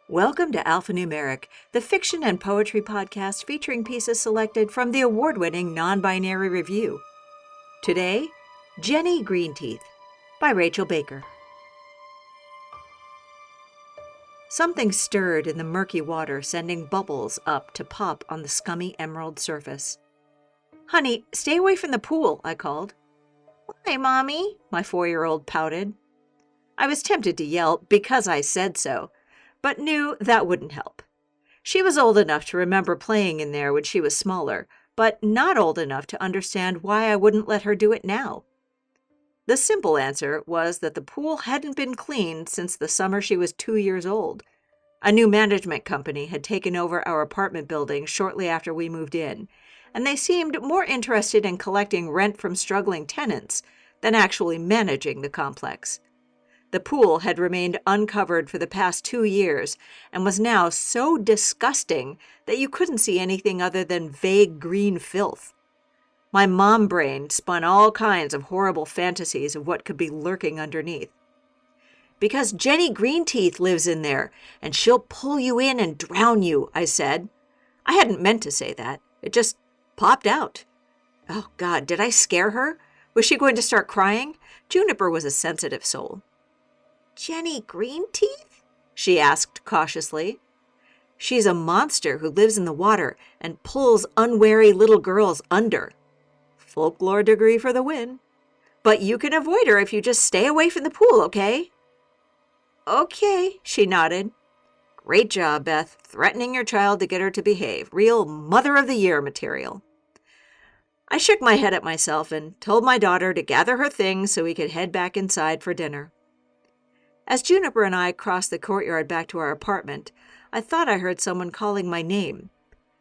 Welcome to Alphanumeric, the fiction and poetry podcast featuring pieces selected from the award-winning NonBinary Review. Today, Jenny Greenteeth by Rachel Baker. Something stirred in the murky water, sending bubbles up to pop on the scummy emerald surface. "Honey, stay away from the pool," I called. "Why, Mommy?" my 4-year-old pouted. I was tempted to yell, "Because I said so," but knew that wouldn't help. She was old enough to remember playing in there when she was smaller, but not old enough to understand why I wouldn't let her do it now. The simple answer was that the pool hadn't been cleaned since the summer she was 2 years old. A new management company had taken over our apartment building shortly after we moved in, and they seemed more interested in collecting rent from struggling tenants than actually managing the complex. The pool had remained uncovered for the past 2 years and was now so disgusting that you couldn't see anything other than vague green filth. My mom brain spun all kinds of horrible fantasies of what could be lurking underneath. "Because Jenny Greenteeth lives in there, and she'll pull you in and drown you," I said. I hadn't meant to say that. It just popped out. Oh, God, did I scare her? Was she going to start crying? Juniper was a sensitive soul. "Jenny Greenteeth?" she asked cautiously. "She's a monster who lives in the water and pulls unwary little girls under." Folklore degree for the win. "But you can avoid her if you just stay away from the pool, okay?" "Okay," she nodded. "Great job, Beth, threatening your child to get her to behave. Real Mother of the Year material." I shook my head at myself and told my daughter to gather her things so we could head back inside for dinner. As Juniper and I crossed the courtyard back to our apartment, I thought I heard someone calling my name.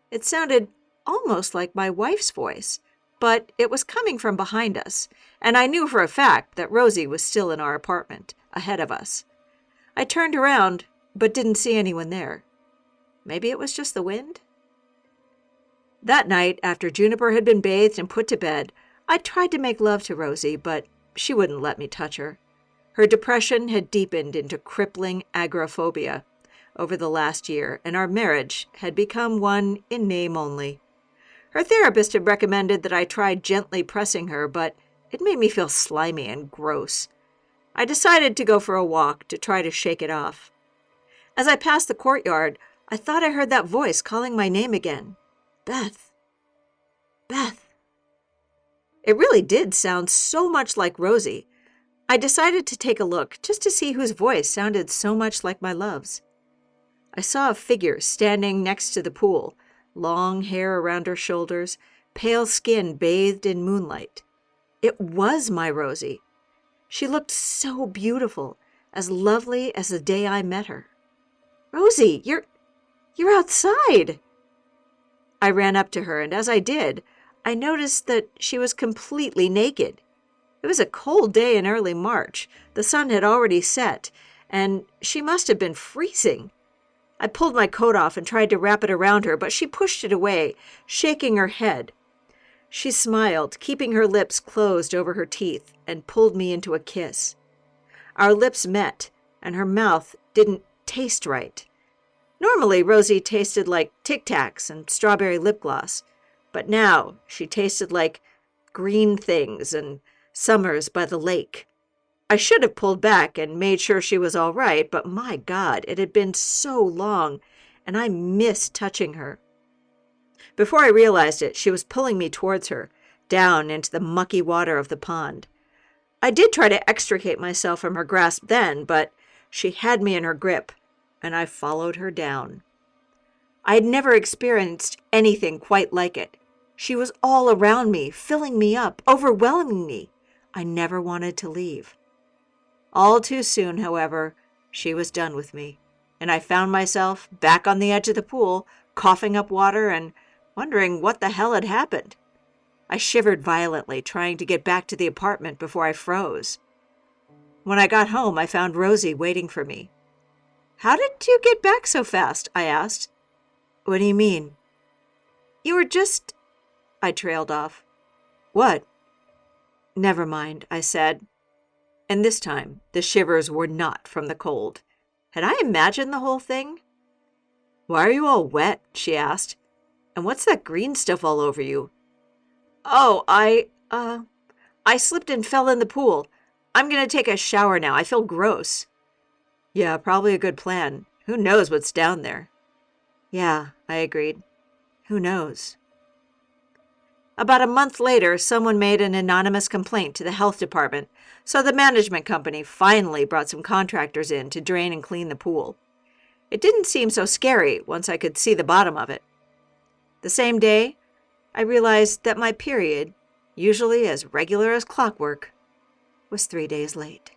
It sounded almost like my wife's voice, but it was coming from behind us, and I knew for a fact that Rosie was still in our apartment, ahead of us. I turned around, but didn't see anyone there. Maybe it was just the wind? That night, after Juniper had been bathed and put to bed, I tried to make love to Rosie, but she wouldn't let me touch her. Her depression had deepened into crippling agoraphobia over the last year, and our marriage had become one in name only. Her therapist had recommended that I try gently pressing her, but it made me feel slimy and gross. I decided to go for a walk to try to shake it off. As I passed the courtyard, I thought I heard that voice calling my name again. "Beth. Beth." It really did sound so much like Rosie. I decided to take a look just to see whose voice sounded so much like my love's. I saw a figure standing next to the pool, long hair around her shoulders, pale skin bathed in moonlight. It was my Rosie. She looked so beautiful, as lovely as the day I met her. "Rosie, you're outside!" I ran up to her, and as I did, I noticed that she was completely naked. It was a cold day in early March. The sun had already set, and she must have been freezing. I pulled my coat off and tried to wrap it around her, but she pushed it away, shaking her head. She smiled, keeping her lips closed over her teeth, and pulled me into a kiss. Our lips met, and her mouth didn't taste right. Normally, Rosie tasted like Tic Tacs and strawberry lip gloss, but now she tasted like green things and summers by the lake. I should have pulled back and made sure she was all right, but my God, it had been so long, and I missed touching her. Before I realized it, she was pulling me towards her, down into the mucky water of the pond. I did try to extricate myself from her grasp then, but she had me in her grip, and I followed her down. I had never experienced anything quite like it. She was all around me, filling me up, overwhelming me. I never wanted to leave. All too soon, however, she was done with me, and I found myself back on the edge of the pool, coughing up water and wondering what the hell had happened. I shivered violently, trying to get back to the apartment before I froze. When I got home, I found Rosie waiting for me. "How did you get back so fast?" I asked. "What do you mean?" "You were just—" I trailed off. "What?" "Never mind," I said. And this time, the shivers were not from the cold. Had I imagined the whole thing? "Why are you all wet?" she asked. "And what's that green stuff all over you?" "Oh, I slipped and fell in the pool. I'm gonna take a shower now. I feel gross." "Yeah, probably a good plan. Who knows what's down there?" "Yeah," I agreed. "Who knows?" About a month later, someone made an anonymous complaint to the health department, so the management company finally brought some contractors in to drain and clean the pool. It didn't seem so scary once I could see the bottom of it. The same day, I realized that my period, usually as regular as clockwork, was 3 days late.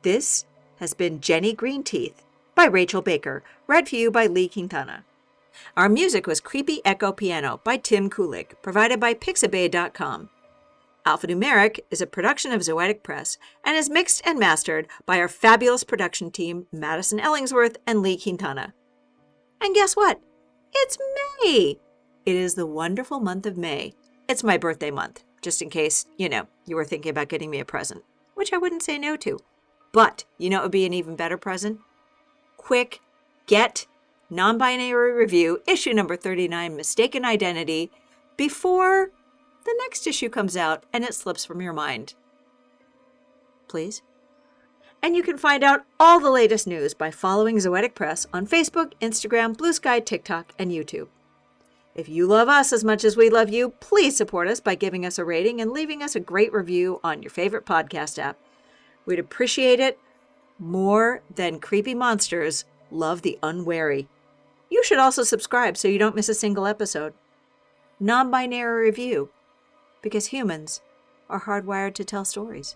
This has been Jenny Greenteeth by Rachel Baker, read for you by Lee Quintana. Our music was Creepy Echo Piano by Tim Kulik, provided by Pixabay.com. Alphanumeric is a production of Zoetic Press and is mixed and mastered by our fabulous production team, Madison Ellingsworth and Lee Quintana. And guess what? It's May! It is the wonderful month of May. It's my birthday month, just in case, you were thinking about getting me a present, which I wouldn't say no to. But, it would be an even better present? Quick, get NonBinary Review Issue number 39, Mistaken Identity, before the next issue comes out and it slips from your mind. Please? And you can find out all the latest news by following Zoetic Press on Facebook, Instagram, Blue Sky, TikTok, and YouTube. If you love us as much as we love you, please support us by giving us a rating and leaving us a great review on your favorite podcast app. We'd appreciate it more than creepy monsters love the unwary. You should also subscribe so you don't miss a single episode. Non-Binary Review, because humans are hardwired to tell stories.